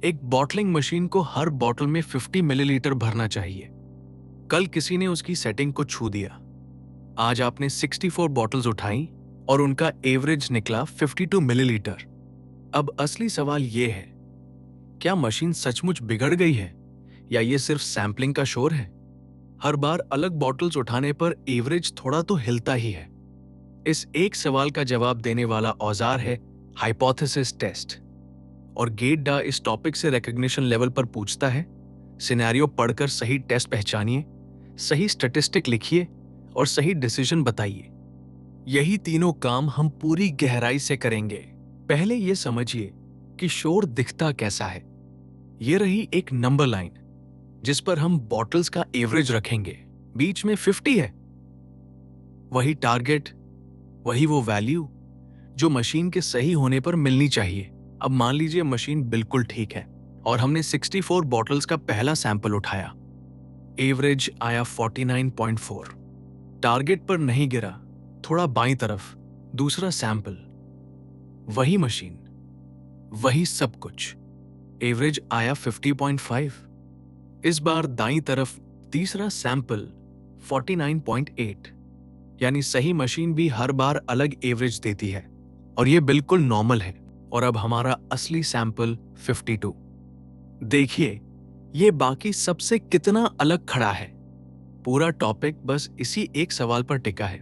एक bottling machine को हर bottle में 50 मिलीलीटर भरना चाहिए। कल किसी ने उसकी सेटिंग को छू दिया। आज आपने 64 बॉटल्स उठाई और उनका एवरेज निकला 52 मिलीलीटर। अब असली सवाल यह है, क्या मशीन सचमुच बिगड़ गई है या ये सिर्फ सैंपलिंग का शोर है? हर बार अलग बॉटल्स उठाने पर एवरेज थोड़ा तो हिलता ही है। इस एक सवाल का जवाब देने वाला औजार है हाइपोथेसिस टेस्ट। और गेट इस टॉपिक से रिकॉग्निशन लेवल पर पूछता है, सिनेरियो पढ़कर सही टेस्ट पहचानिए, सही स्टैटिस्टिक लिखिए और सही डिसीजन बताइए। यही तीनों काम हम पूरी गहराई से करेंगे। पहले यह समझिए कि शोर दिखता कैसा है। यह रही एक नंबर लाइन जिस पर हम बॉटल्स का एवरेज रखेंगे। बीच में 50 है। वही टारगेट, वही वो वैल्यू जो मशीन के सही होने पर मिलनी चाहिए। अब मान लीजिए मशीन बिल्कुल ठीक है और हमने 64 बॉटल्स का पहला सैंपल उठाया। एवरेज आया 49.4। टारगेट पर नहीं गिरा, थोड़ा बाईं तरफ। दूसरा सैंपल, वही मशीन, वही सब कुछ। एवरेज आया 50.5। इस बार दाईं तरफ तीसरा सैंपल 49.8। यानी सही मशीन भी हर बार अलग एवरेज देती है और यह बिल्कुल नॉर्मल है। और अब हमारा असली सैंपल 52। देखिए ये बाकी सबसे कितना अलग खड़ा है। पूरा टॉपिक बस इसी एक सवाल पर टिका है,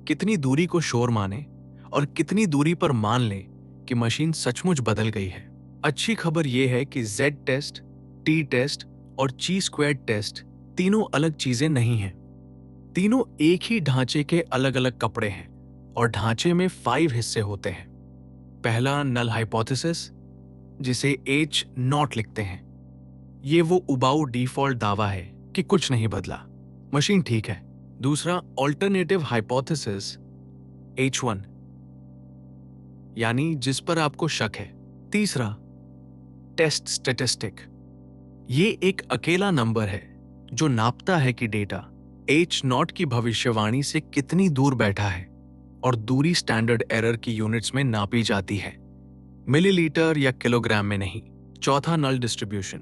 कितनी दूरी को शोर माने और कितनी दूरी पर मान ले कि मशीन सचमुच बदल गई है। अच्छी खबर यह है कि Z टेस्ट, T टेस्ट और ची स्क्वायर्ड टेस्ट तीनों अलग चीजें नहीं हैं। तीनों एक ही ढांचे के अलग अलग कपड़े हैं और ढांचे में 5 हिस्से होते हैं। पहला नल हाइपोथेसिस, जिसे H नॉट लिखते हैं। ये वो उबाऊ डिफॉल्ट दावा है कि कुछ नहीं बदला, मशीन ठीक है। दूसरा ऑल्टरनेटिव हाइपोथेसिस H1, यानी जिस पर आपको शक है। तीसरा टेस्ट स्टैटिस्टिक, ये एक अकेला नंबर है जो नापता है कि डेटा H नॉट की भविष्यवाणी से कितनी दूर बैठा है और दूरी स्टैंडर्ड एरर की यूनिट्स में नापी जाती है, मिलीलीटर या किलोग्राम में नहीं। चौथा नल डिस्ट्रीब्यूशन,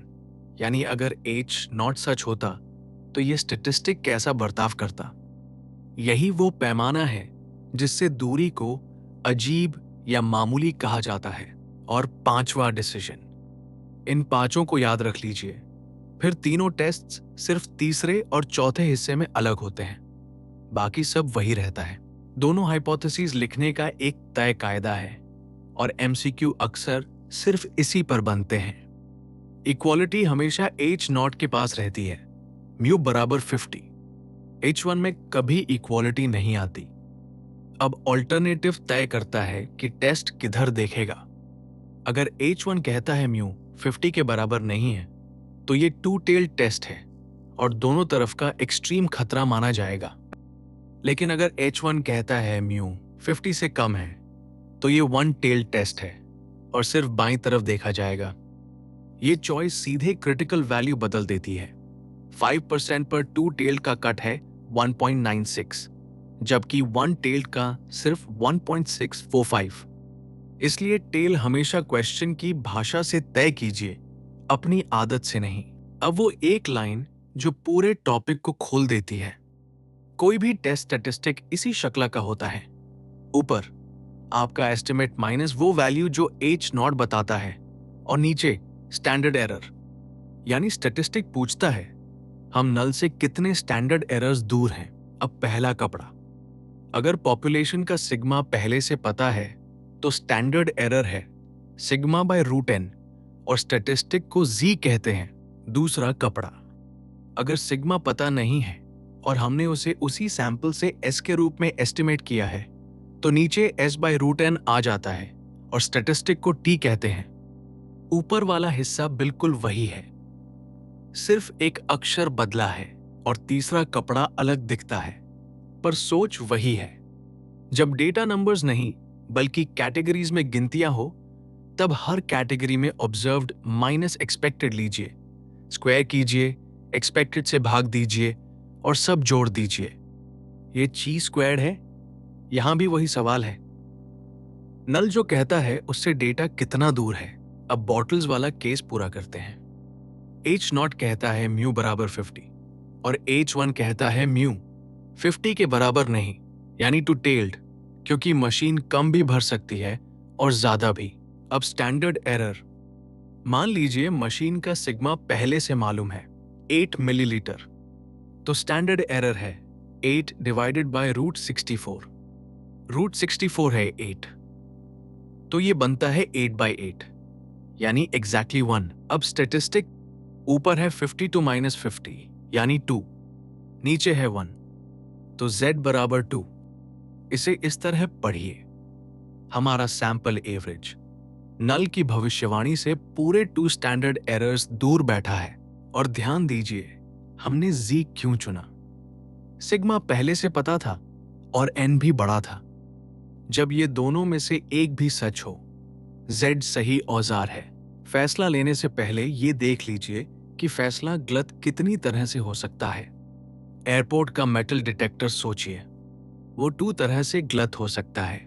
यानी अगर H नॉट सच होता तो ये स्टैटिस्टिक कैसा बर्ताव करता। यही वो पैमाना है जिससे दूरी को अजीब या मामूली कहा जाता है। और पांचवा डिसीजन। इन पांचों को याद रख लीजिए। फिर तीनों टेस्ट्स सिर्फ तीसरे और चौथे हिस्से में अलग होते हैं, बाकी सब वही रहता है। दोनों हाइपोथेसिस लिखने का एक तय कायदा है और MCQ अक्सर सिर्फ इसी पर बनते हैं। इक्वालिटी हमेशा H नॉट के पास रहती है, म्यू बराबर 50। H1 में कभी इक्वालिटी नहीं आती। अब ऑल्टरनेटिव तय करता है कि टेस्ट किधर देखेगा। अगर H1 कहता है म्यू 50 के बराबर नहीं है तो ये 2 टेल टेस्ट है और दोनों तरफ का एक्सट्रीम खतरा माना जाएगा। लेकिन अगर H1 कहता है म्यू 50 से कम है तो ये 1 टेल टेस्ट है और सिर्फ बाईं तरफ देखा जाएगा। ये चॉइस सीधे क्रिटिकल वैल्यू बदल देती है। 5% पर 2 टेल का कट है 1.96, जबकि 1 टेल का सिर्फ 1.645। इसलिए टेल हमेशा क्वेश्चन की भाषा से तय कीजिए, अपनी आदत से नहीं। अब वो एक लाइन जो पूरे टॉपिक को खोल देती है। कोई भी टेस्ट स्टैटिस्टिक इसी शक्ल का होता है। ऊपर आपका एस्टिमेट माइनस वो वैल्यू जो H नॉट बताता है और नीचे स्टैंडर्ड एरर, यानी स्टैटिस्टिक पूछता है हम नल से कितने स्टैंडर्ड एरर्स दूर हैं। अब पहला कपड़ा, अगर पॉपुलेशन का सिग्मा पहले से पता है तो स्टैंडर्ड एरर है सिग्मा बाय √n और स्टैटिस्टिक को Z कहते हैं। दूसरा कपड़ा, अगर सिग्मा पता नहीं है और हमने उसे उसी सैंपल से S के रूप में एस्टिमेट किया है तो नीचे S बाय √n आ जाता है और स्टैटिस्टिक को T कहते हैं। ऊपर वाला हिस्सा बिल्कुल वही है, सिर्फ एक अक्षर बदला है और तीसरा कपड़ा अलग दिखता है, पर सोच वही है। जब डेटा नंबर्स नहीं बल्कि कैटेगरीज में गिनतियां हो तब हर कैटेगरी में ऑब्जर्व्ड माइनस एक्सपेक्टेड लीजिए, स्क्वायर कीजिए, एक्सपेक्टेड से भाग दीजिए और सब जोड़ दीजिए। ये ची स्क्वायर्ड है। यहां भी वही सवाल है, नल जो कहता है उससे डेटा कितना दूर है। अब बॉटल्स वाला केस पूरा करते हैं। H0 कहता है म्यू बराबर 50 और H1 कहता है म्यू 50 के बराबर नहीं, यानी टू टेल्ड, क्योंकि मशीन कम भी भर सकती है और ज्यादा भी। अब स्टैंडर्ड एरर, मान लीजिए मशीन का सिग्मा पहले से मालूम है 8 मिलीलीटर, तो स्टैंडर्ड एरर है 8 डिवाइडेड बाय रूट 64। रूट 64 है 8, तो ये बनता है 8/8, यानी एग्जैक्टली 1। अब स्टेटिस्टिक, ऊपर है 50 टू -50 यानी 2, नीचे है 1, तो z बराबर 2। इसे इस तरह पढ़िए, हमारा सैंपल एवरेज नल की भविष्यवाणी से पूरे 2 स्टैंडर्ड एरर्स दूर बैठा है। और ध्यान दीजिए हमने z क्यों चुना। सिग्मा पहले से पता था और n भी बड़ा था। जब ये दोनों में से एक भी सच हो, z सही औजार है। फैसला लेने से पहले ये देख लीजिए कि फैसला गलत कितनी तरह से हो सकता है। एयरपोर्ट का मेटल डिटेक्टर सोचिए, वो 2 तरह से गलत हो सकता है।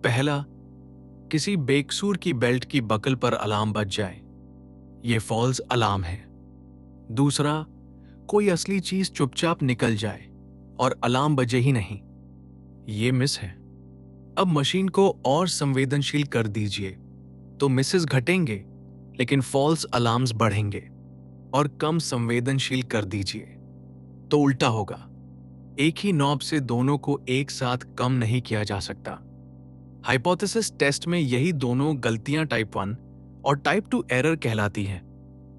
पहला, किसी बेकसूर की बेल्ट की बकल पर अलार्म बज जाए, ये फॉल्स अलार्म है। दूसरा, कोई असली चीज चुपचाप निकल जाए और अलार्म बजे ही नहीं, ये मिस है। अब मशीन को और संवेदनशील कर दीजिए तो मिसेस घटेंगे, लेकिन फॉल्स अलार्म्स बढ़ेंगे। और कम संवेदनशील कर दीजिए तो उल्टा होगा। एक ही नॉब से दोनों को एक साथ कम नहीं किया जा सकता। हाइपोथेसिस टेस्ट में यही दोनों गलतियां टाइप 1 और टाइप 2 एरर कहलाती हैं,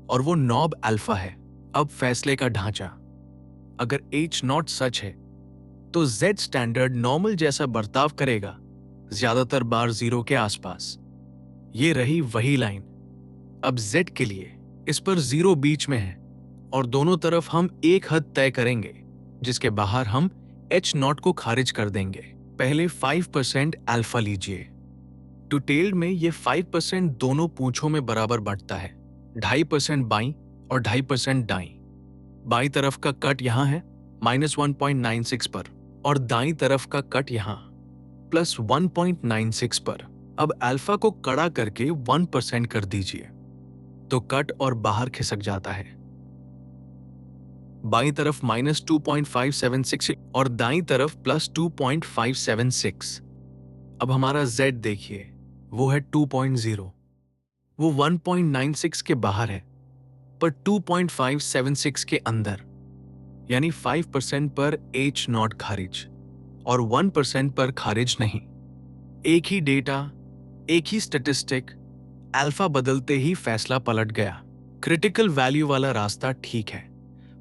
और वो नॉब अल्फा है। अब फैसले का ढांचा, अगर H0 सच है तो Z स्टैंडर्ड नॉर्मल जैसा बर्ताव करेगा, ज्यादातर बार 0 के आसपास। ये रही वही लाइन। अब Z के लिए इस पर 0 बीच में है और दोनों तरफ हम एक हद तय करेंगे, जिसके बाहर हम H0 को खारिज कर देंगे। पहले 5% अल्फा लीजिए। टू टेल्ड में ये 5% दोनों पूंछों में बराबर बंटता है, 2.5% बाईं और 2.5% दाईं। बाईं तरफ का कट यहां है -1.96 पर और दाईं तरफ का कट यहां +1.96 पर। अब अल्फा को कड़ा करके 1% कर दीजिए तो कट और बाहर खिसक जाता है। बाईं तरफ -2.576 और दाईं तरफ +2.576। अब हमारा Z देखिए, वो है 2.0, वो 1.96 के बाहर है पर 2.576 के अंदर, यानी 5% पर H0 खारिज और 1% पर खारिज नहीं। एक ही डेटा, एक ही स्टैटिस्टिक, अल्फा बदलते ही फैसला पलट गया। क्रिटिकल वैल्यू वाला रास्ता ठीक है,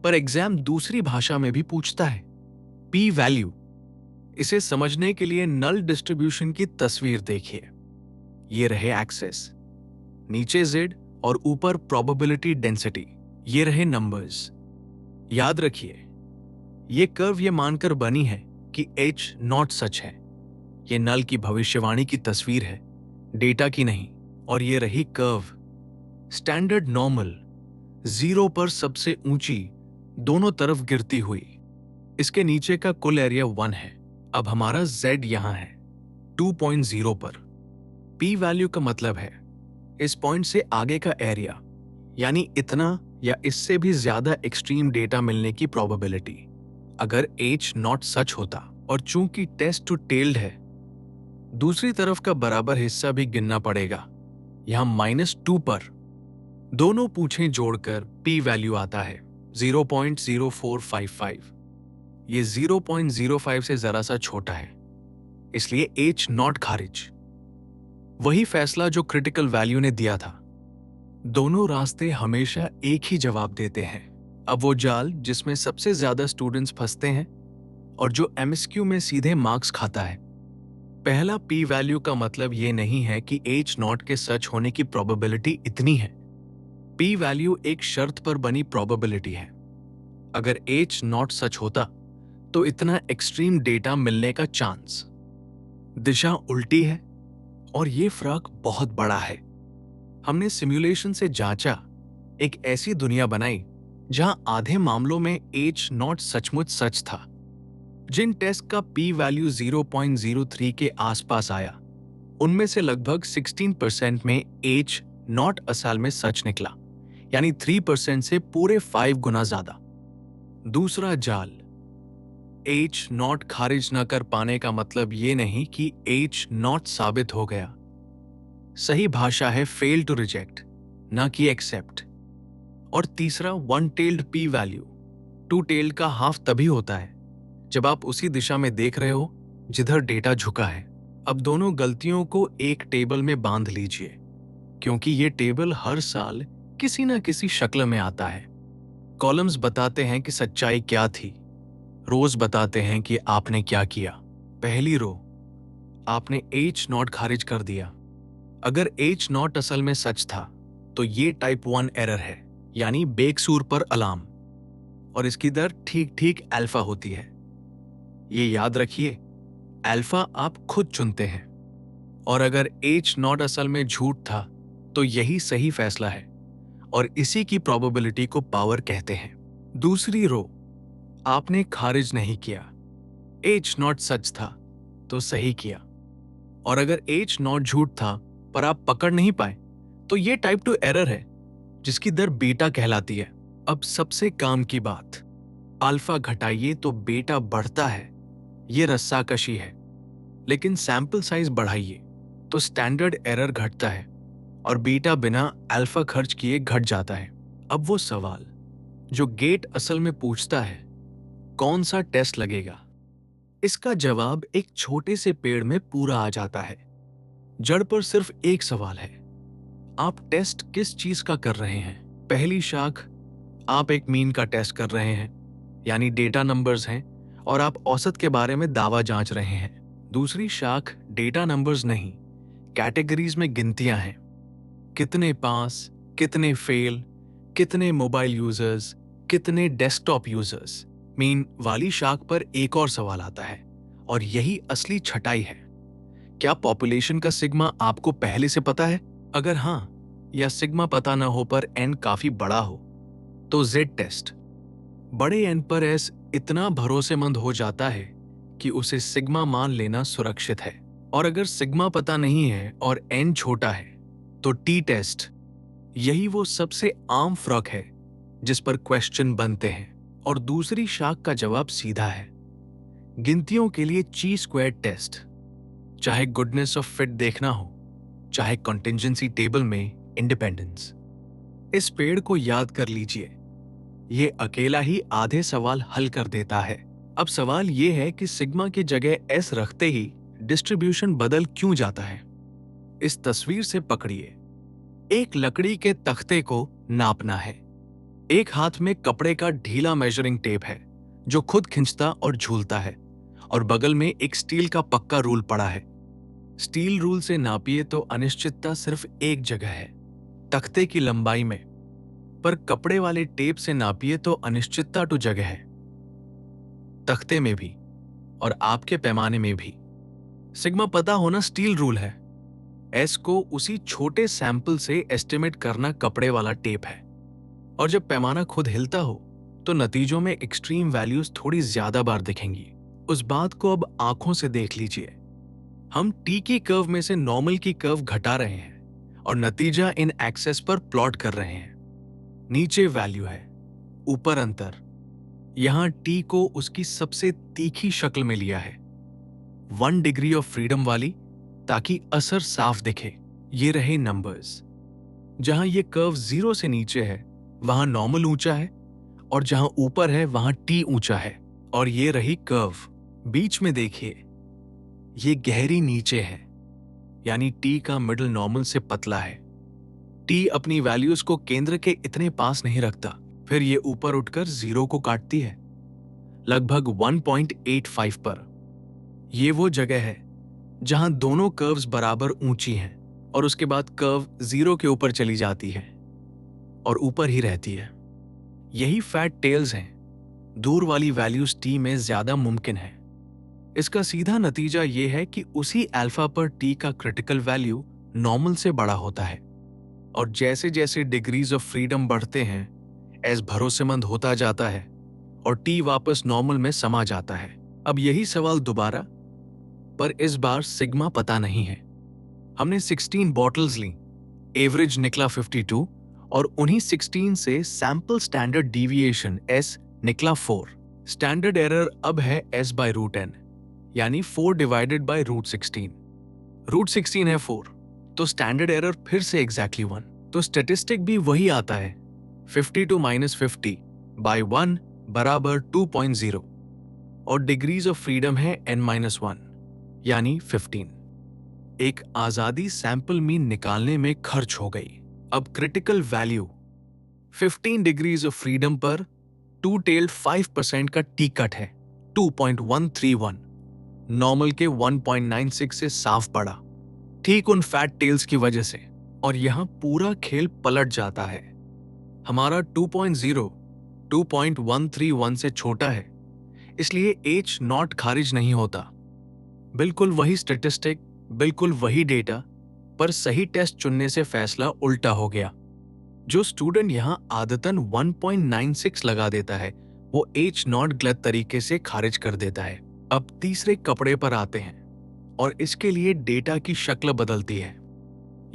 पर एग्जाम दूसरी भाषा में भी पूछता है। पी वैल्यू, इसे समझने के लिए नल डिस्ट्रीब्यूशन की तस्वीर देखिए। ये रहे एक्सेस, नीचे Z और ऊपर प्रोबेबिलिटी डेंसिटी, ये रहे नंबर्स। याद रखिए, ये कर्व ये मानकर बनी है कि H0 सच है। ये नल की भविष्यवाणी की तस्वीर है, डेटा की नहीं। और ये रही कर्व, स्टैंडर्ड नॉर्मल 0 पर सबसे ऊंची, दोनों तरफ गिरती हुई। इसके नीचे का कुल एरिया 1 है। अब हमारा Z यहां है 2.0 पर। P वैल्यू का मतलब है इस पॉइंट से आगे का एरिया, यानी इतना या इससे भी ज्यादा एक्सट्रीम डेटा मिलने की प्रोबेबिलिटी। अगर H0 सच होता, और चूंकि टेस्ट टू टेल्ड है, दूसरी तरफ का बराबर हिस्सा भी गिनना पड़ेगा। यहां -2 पर दोनों पूंछें जोड़कर P वैल्यू आता है 0.0455। ये 0.05 से जरा सा छोटा है, इसलिए H0 खारिज। वही फैसला जो क्रिटिकल वैल्यू ने दिया था। दोनों रास्ते हमेशा एक ही जवाब देते हैं। अब वो जाल जिसमें सबसे ज्यादा स्टूडेंट्स फंसते हैं और जो MSQ में सीधे मार्क्स खाता है। पहला P वैल्यू का मतलब ये नहीं है कि H0 के सच होने की प्रोबेबिलिटी इतनी है। P वैल्यू एक शर्त पर बनी प्रोबेबिलिटी है। अगर H0 सच होता तो इतना एक्सट्रीम डेटा मिलने का चांस। दिशा उल्टी है और ये फर्क बहुत बड़ा है। हमने सिमुलेशन से जांचा, एक ऐसी दुनिया बनाई जहां आधे मामलों में H0 सचमुच सच था। जिन टेस्ट का P वैल्यू 0.03 के आसपास आया, उनमें से लगभग 16% में H नॉट असल में सच निकला, यानी 3% से पूरे 5 गुना ज्यादा। दूसरा जाल, एच नॉट खारिज न कर पाने का मतलब ये नहीं कि एच नॉट साबित हो गया। सही भाषा है फेल टू रिजेक्ट, ना कि एक्सेप्ट। और तीसरा, one tailed P value. To tailed का हाफ तभी होता है जब आप उसी दिशा में देख रहे हो जिधर डेटा झुका है। अब दोनों गलतियों को एक टेबल में बांध लीजिए, क्योंकि ये टेबल हर साल किसी न किसी शक्ल में आता है। कॉलम्स बताते हैं कि सच्चाई क्या थी, रोज बताते हैं कि आपने क्या किया। पहली रो, आपने एच नॉट खारिज कर दिया। अगर एच नॉट असल में सच था तो ये टाइप 1 एरर है, यानी बेकसूर पर अलार्म, और इसकी दर ठीक ठीक अल्फा होती है। ये याद रखिए, अल्फा आप खुद चुनते हैं। और अगर एच नॉट असल में झूठ था तो यही सही फैसला है, और इसी की प्रोबेबिलिटी को पावर कहते हैं। दूसरी रो, आपने खारिज नहीं किया, एच नॉट सच था तो सही किया। और अगर एच नॉट झूठ था पर आप पकड़ नहीं पाए तो ये टाइप 2 एरर है, जिसकी दर बीटा कहलाती है। अब सबसे काम की बात, अल्फा घटाइए तो बीटा बढ़ता है, ये रस्साकशी है। लेकिन सैंपल साइज बढ़ाइए तो स्टैंडर्ड एरर घटता है, और बीटा बिना अल्फा खर्च किए घट जाता है। अब वो सवाल जो गेट असल में पूछता है, कौन सा टेस्ट लगेगा, इसका जवाब एक छोटे से पेड़ में पूरा आ जाता है। जड़ पर सिर्फ एक सवाल है, आप टेस्ट किस चीज का कर रहे हैं। पहली शाख, आप एक मीन का टेस्ट कर रहे हैं, यानी डेटा नंबर्स हैं और आप औसत के बारे में दावा जांच रहे हैं। दूसरी शाख डेटा नंबर्स नहीं, कैटेगरीज में गिनतियां हैं। कितने पास, कितने फेल, कितने मोबाइल यूजर्स, कितने डेस्कटॉप यूजर्स। मीन वाली शाख पर एक और सवाल आता है, और यही असली छटाई है। क्या पॉपुलेशन का सिग्मा आपको पहले से पता है? अगर हाँ, या सिग्मा पता न हो पर एन काफी बड़ा हो, तो जेड टेस्ट। बड़े एन पर एस इतना भरोसेमंद हो जाता है कि उसे सिग्मा मान लेना सुरक्षित है। और अगर सिग्मा पता नहीं है और एन छोटा है, तो टी टेस्ट। यही वो सबसे आम फर्क है जिस पर क्वेश्चन बनते हैं। और दूसरी शाख का जवाब सीधा है, गिनतियों के लिए ची स्क्वायर टेस्ट। चाहे गुडनेस ऑफ फिट देखना हो, चाहे कॉन्टिंजेंसी टेबल में इंडिपेंडेंस। इस पेड़ को याद कर लीजिए, ये अकेला ही आधे सवाल हल कर देता है। अब सवाल ये है कि सिग्मा की जगह एस रखते ही डिस्ट्रीब्यूशन बदल क्यों जाता है। इस तस्वीर से पकड़िए, एक लकड़ी के तख्ते को नापना है। एक हाथ में कपड़े का ढीला मेजरिंग टेप है जो खुद खींचता और झूलता है, और बगल में एक स्टील का पक्का रूल पड़ा है। स्टील रूल से नापिए तो अनिश्चितता सिर्फ एक जगह है, तख्ते की लंबाई में, पर कपड़े वाले टेप से नापिए तो अनिश्चितता तो जगह है, तख्ते में भी और आपके पैमाने में भी। सिग्मा पता होना स्टील रूल है, एस को उसी छोटे सैंपल से एस्टिमेट करना कपड़े वाला टेप है। और जब पैमाना खुद हिलता हो तो नतीजों में एक्सट्रीम वैल्यूज थोड़ी ज्यादा बार दिखेंगी। उस बात को अब आंखों से देख लीजिए, हम टी की कर्व में से नॉर्मल की कर्व घटा रहे हैं और नतीजा इन एक्सेस पर प्लॉट कर रहे हैं। नीचे वैल्यू है, ऊपर अंतर। यहां टी को उसकी सबसे तीखी शक्ल में लिया है, 1 डिग्री ऑफ फ्रीडम वाली, ताकि असर साफ दिखे। ये रहे नंबर्स। जहां ये कर्व 0 से नीचे है वहां नॉर्मल ऊंचा है, और जहां ऊपर है वहां टी ऊंचा है। और ये रही कर्व। बीच में देखिए, ये गहरी नीचे है, यानी टी का मिडल नॉर्मल से पतला है। टी अपनी वैल्यूज को केंद्र के इतने पास नहीं रखता, फिर ये ऊपर उठकर 0 को काटती है, लगभग 1.85 पर। ये वो जगह है जहां दोनों कर्व्स बराबर ऊंची हैं, और उसके बाद कर्व 0 के ऊपर चली जाती है और ऊपर ही रहती है। यही फैट टेल्स हैं, दूर वाली वैल्यूज टी में ज्यादा मुमकिन है। इसका सीधा नतीजा यह है कि उसी अल्फा पर टी का क्रिटिकल वैल्यू नॉर्मल से बड़ा होता है, और जैसे जैसे डिग्रीज ऑफ फ्रीडम बढ़ते हैं, एस भरोसेमंद होता जाता है और टी वापस नॉर्मल में समा जाता है। अब यही सवाल दोबारा, पर इस बार सिग्मा पता नहीं है। हमने 16 बॉटल्स ली, एवरेज निकला 52 और उन्हीं 16 से सैंपल स्टैंडर्ड डिविएशन S निकला 4। स्टैंडर्ड एरर अब है S बाय रूट n, यानी 4 डिवाइडेड बाय रूट 16। रूट 16 है 4, तो स्टैंडर्ड एरर फिर से एग्जैक्टली 1। तो स्टेटिस्टिक भी वही आता है, 52 माइनस 50 बाय 1 बराबर 2.0 और डिग्रीज ऑफ फ्रीडम है n-1 यानी 15। एक आजादी सैंपल मीन निकालने में खर्च हो गई। अब critical value 15 degrees of freedom पर टू टेल्ड 5% का टी कट है 2.131, नॉर्मल के 1.96 से साफ बढ़ा, ठीक उन फैट टेल्स की वजह से। और यहां पूरा खेल पलट जाता है। हमारा 2.0 2.131 से छोटा है, इसलिए H नॉट खारिज नहीं होता। बिल्कुल वही स्टेटिस्टिक, बिल्कुल वही डेटा, पर सही टेस्ट चुनने से फैसला उल्टा हो गया। जो स्टूडेंट यहां आदतन 1.96 लगा देता है, वो H नॉट गलत तरीके से खारिज कर देता है। अब तीसरे कपड़े पर आते हैं और इसके लिए डेटा की शक्ल बदलती है।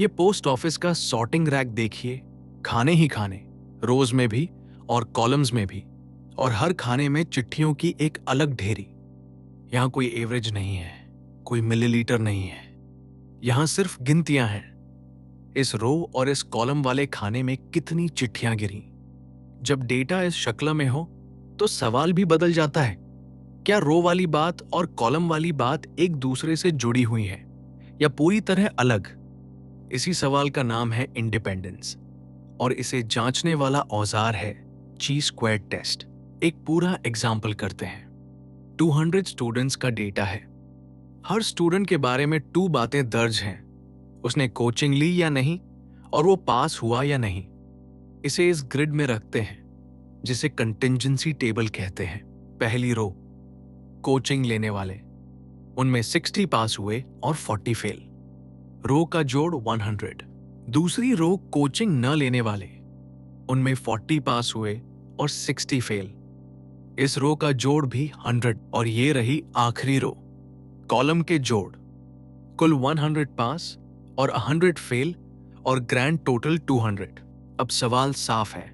ये पोस्ट ऑफिस का सॉर्टिंग रैक देखिए, खाने ही खाने, रोज में भी और कॉलम्स में भी, और हर खाने में चिट्ठियों की एक अलग ढेरी। यहां कोई एवरेज नहीं है, कोई मिलीलीटर नहीं है, यहां सिर्फ गिनतियां हैं। इस रो और इस कॉलम वाले खाने में कितनी चिट्ठियां गिरी। जब डेटा इस शक्ल में हो तो सवाल भी बदल जाता है। क्या रो वाली बात और कॉलम वाली बात एक दूसरे से जुड़ी हुई है या पूरी तरह अलग? इसी सवाल का नाम है इंडिपेंडेंस, और इसे जांचने वाला औजार है ची स्क्वायर टेस्ट। एक पूरा एग्जाम्पल करते हैं। 200 स्टूडेंट्स का डेटा है। हर स्टूडेंट के बारे में 2 बातें दर्ज हैं, उसने कोचिंग ली या नहीं और वो पास हुआ या नहीं। इसे इस ग्रिड में रखते हैं जिसे कंटिंजेंसी टेबल कहते हैं। पहली रो कोचिंग लेने वाले, उनमें 60 पास हुए और 40 फेल, रो का जोड़ 100। दूसरी रो कोचिंग न लेने वाले, उनमें 40 पास हुए और 60 फेल, इस रो का जोड़ भी 100। और ये रही आखिरी रो कॉलम के जोड़, कुल 100 पास और 100 फेल और ग्रैंड टोटल 200। अब सवाल साफ है,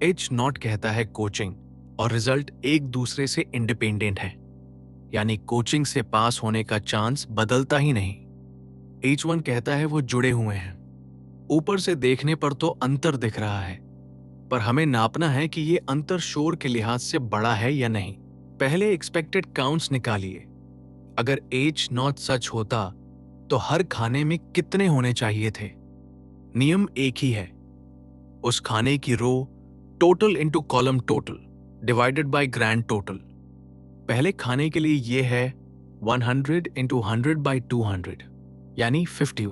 H नॉट कहता है कोचिंग और रिजल्ट एक दूसरे से इंडिपेंडेंट है, यानी कोचिंग से पास होने का चांस बदलता ही नहीं। H1 कहता है वो जुड़े हुए हैं। ऊपर से देखने पर तो अंतर दिख रहा है, पर हमें नापना है कि ये अंतर शोर के लिहाज से बड़ा है या नहीं। पहले एक्सपेक्टेड काउंट्स निकालिए। अगर H नॉट सच होता तो हर खाने में कितने होने चाहिए थे? नियम एक ही है, उस खाने की row total into column total divided by grand total. पहले खाने के लिए ये है 100 इंटू 100 बाई 200 यानी 50,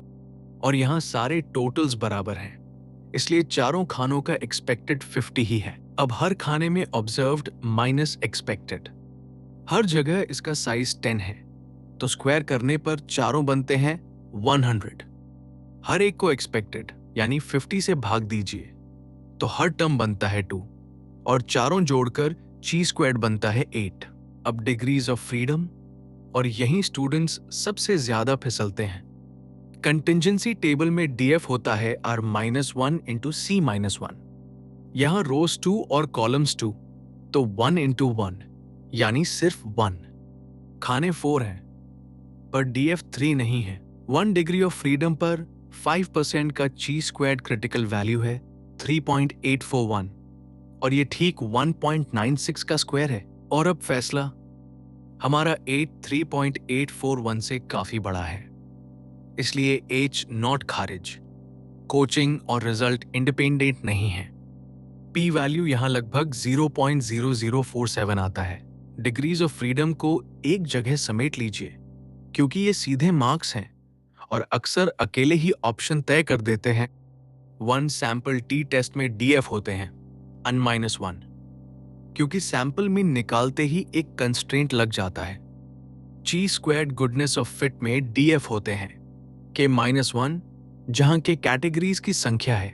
और यहां सारे टोटल्स बराबर हैं, इसलिए चारों खानों का एक्सपेक्टेड 50 ही है। अब हर खाने में ऑब्जर्व्ड माइनस एक्सपेक्टेड, हर जगह इसका साइज 10 है, तो स्क्वायर करने पर चारों बनते हैं 100। हर एक को एक्सपेक्टेड यानी 50 से भाग दीजिए तो हर टर्म बनता है 2, और चारों जोड़कर ची स्क्वायर्ड बनता है 8। अब डिग्रीज ऑफ फ्रीडम, और यहीं स्टूडेंट्स सबसे ज्यादा फिसलते हैं। कंटिंजेंसी टेबल में DF होता है R-1 इंटू C-1। यहां रोज 2 और कॉलम्स 2, तो 1 इंटू 1 यानी सिर्फ 1। खाने 4 हैं पर DF 3 नहीं है। 1 डिग्री ऑफ फ्रीडम पर 5% का ची स्क्वायर्ड क्रिटिकल वैल्यू है 3.841, और ये ठीक 1.96 का स्क्वायर है। और अब फैसला, हमारा 3.841 से काफी बड़ा है, इसलिए H नॉट खारिज। कोचिंग और रिजल्ट इंडिपेंडेंट नहीं है। P वैल्यू यहां लगभग 0.0047 आता है। डिग्रीज ऑफ फ्रीडम को एक जगह समेट लीजिए, क्योंकि ये सीधे मार्क्स हैं और अक्सर अकेले ही ऑप्शन तय कर देते हैं। 1 सैंपल T टेस्ट में DF होते हैं n-1, क्योंकि सैंपल मीन निकालते ही एक कंस्ट्रेंट लग जाता है। ची स्क्वायर्ड गुडनेस ऑफ फिट में DF होते हैं K-1, जहां के कैटेगरीज की संख्या है,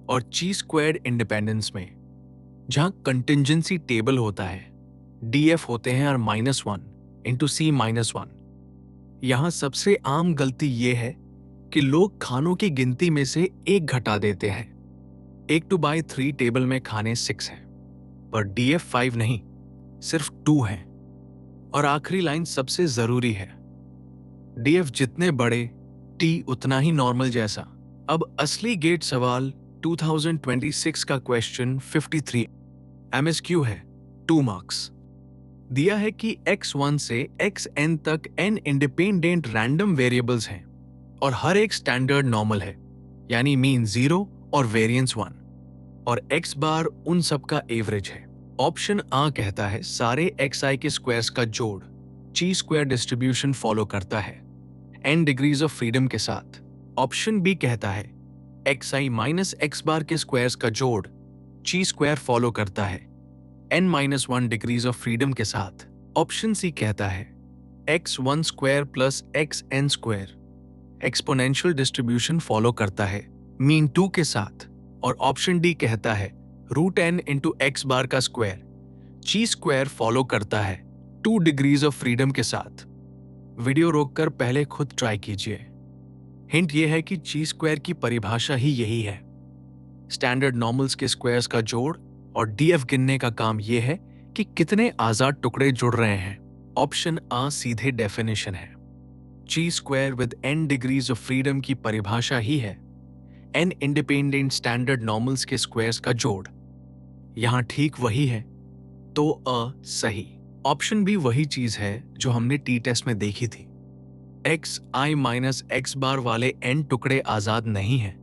और ची स्क्वायर्ड इंडिपेंडेंस में, जहां कंटिंजेंसी टेबल होता है, DF होते हैं R-1 इंटू C-1। यहां सबसे आम गलती यह है कि लोग खानों की गिनती में से एक घटा देते हैं। 1/3 टेबल में खाने 6 हैं, पर DF 5 नहीं, सिर्फ 2 हैं। और आखिरी लाइन सबसे जरूरी है, DF जितने बड़े, T उतना ही नॉर्मल जैसा। अब असली गेट सवाल 2026 का क्वेश्चन 53 MSQ है, 2 मार्क्स। दिया है कि x1 से xn तक n इंडिपेंडेंट रैंडम वेरिएबल्स हैं और हर एक स्टैंडर्ड नॉर्मल है, यानी मीन 0 और वेरिएंस 1, और x बार उन सब का एवरेज है। ऑप्शन आ कहता है सारे xi के स्क्वायर्स का जोड़ ची स्क्वायर डिस्ट्रीब्यूशन फॉलो करता है n डिग्रीज ऑफ फ्रीडम के साथ। ऑप्शन बी कहता है xi माइनस x बार के स्क्वायर्स का जोड़ ची स्क्वायर फॉलो करता है n-1 डिग्रीज ऑफ फ्रीडम के साथ। ऑप्शन सी कहता है x1 square plus xn square exponential distribution follow करता है मीन 2 के साथ। और ऑप्शन डी कहता है √n इंटू एक्स बार का स्क्वायर ची स्क्वायर फॉलो करता है 2 डिग्रीज ऑफ फ्रीडम के साथ। वीडियो रोककर पहले खुद ट्राई कीजिए। हिंट यह है कि ची स्क्वायर की परिभाषा ही यही है, स्टैंडर्ड नॉर्मल्स के स्क्वायर्स का जोड़, और DF गिनने का काम यह है कि कितने आजाद टुकड़े जुड़ रहे हैं। ऑप्शन आ सीधे डेफिनेशन है। ची square with n degrees of freedom की परिभाषा ही है n इंडिपेंडेंट स्टैंडर्ड नॉर्मल्स के स्क्वायर्स का जोड़। यहां ठीक वही है, तो अ सही। ऑप्शन बी वही चीज है जो हमने टी टेस्ट में देखी थी। xi माइनस x बार वाले n टुकड़े आजाद नहीं हैं,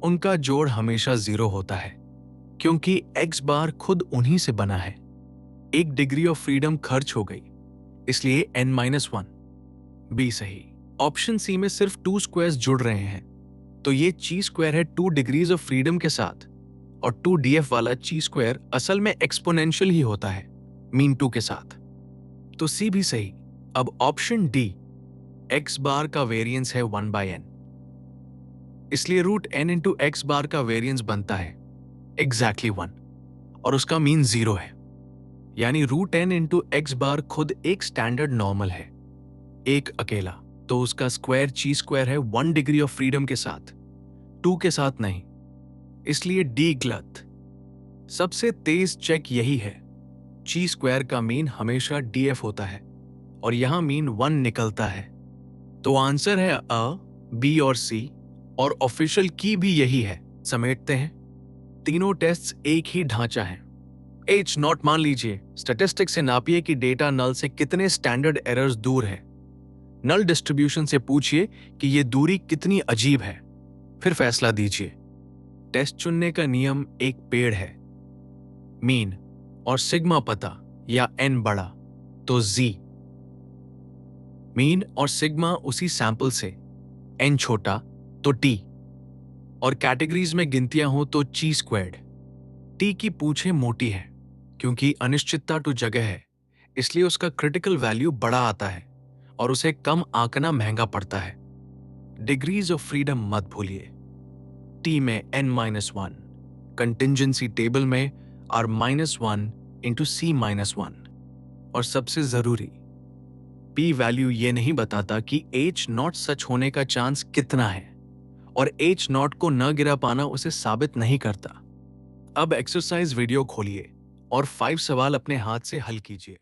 उनका जोड़ हमेशा 0 होता है, क्योंकि x बार खुद उन्हीं से बना है। 1 डिग्री ऑफ फ्रीडम खर्च हो गई, इसलिए n-1। बी सही। ऑप्शन सी में सिर्फ 2 स्क्वायर्स जुड़ रहे हैं, तो ये ची स्क्वायर है 2 डिग्रीज ऑफ फ्रीडम के साथ, और 2 DF वाला ची स्क्वायर असल में एक्सपोनेंशियल ही होता है मीन 2 के साथ, तो सी भी सही। अब ऑप्शन डी, x बार का वेरिएंस है 1/n, इसलिए √n इंटू एक्स बार का वेरिएंस बनता है एग्जैक्टली 1, और उसका मीन 0 है, यानी √n इंटू एक्स बार खुद एक स्टैंडर्ड नॉर्मल है, एक अकेला, तो उसका स्क्वायर ची स्क्वायर है 1 डिग्री ऑफ फ्रीडम के साथ, 2 के साथ नहीं, इसलिए डी गलत। सबसे तेज चेक यही है, ची स्क्वायर का मीन हमेशा DF होता है और यहां मीन 1 निकलता है, तो आंसर है अ, बी और सी, और ऑफिशियल की भी यही है। समेटते हैं, तीनों टेस्ट्स एक ही ढांचा है। H0 मान लीजिए, स्टैटिस्टिक्स से नापिए कि डेटा नल से कितने स्टैंडर्ड एरर्स दूर है। नल डिस्ट्रीब्यूशन से पूछिए कि ये दूरी कितनी अजीब है, फिर फैसला दीजिए। टेस्ट चुनने का नियम एक पेड़ है, मीन और सिग्मा पता या n बड़ा तो z, मीन और सिग्मा उसी सैंपल से, n छोटा तो t, और कैटेगरीज में गिनतियां हो तो ची स्क्वायर्ड। t की पूंछें मोटी है क्योंकि अनिश्चितता टू जगह है, इसलिए उसका क्रिटिकल वैल्यू बड़ा आता है और उसे कम आंकना महंगा पड़ता है। डिग्रीज ऑफ फ्रीडम मत भूलिए, t में n-1, कंटिंजेंसी टेबल में r-1 इंटू c-1, और सबसे जरूरी, p वैल्यू ये नहीं बताता कि H0 सच होने का चांस कितना है, और H0 को न गिरा पाना उसे साबित नहीं करता। अब एक्सरसाइज वीडियो खोलिए और 5 सवाल अपने हाथ से हल कीजिए।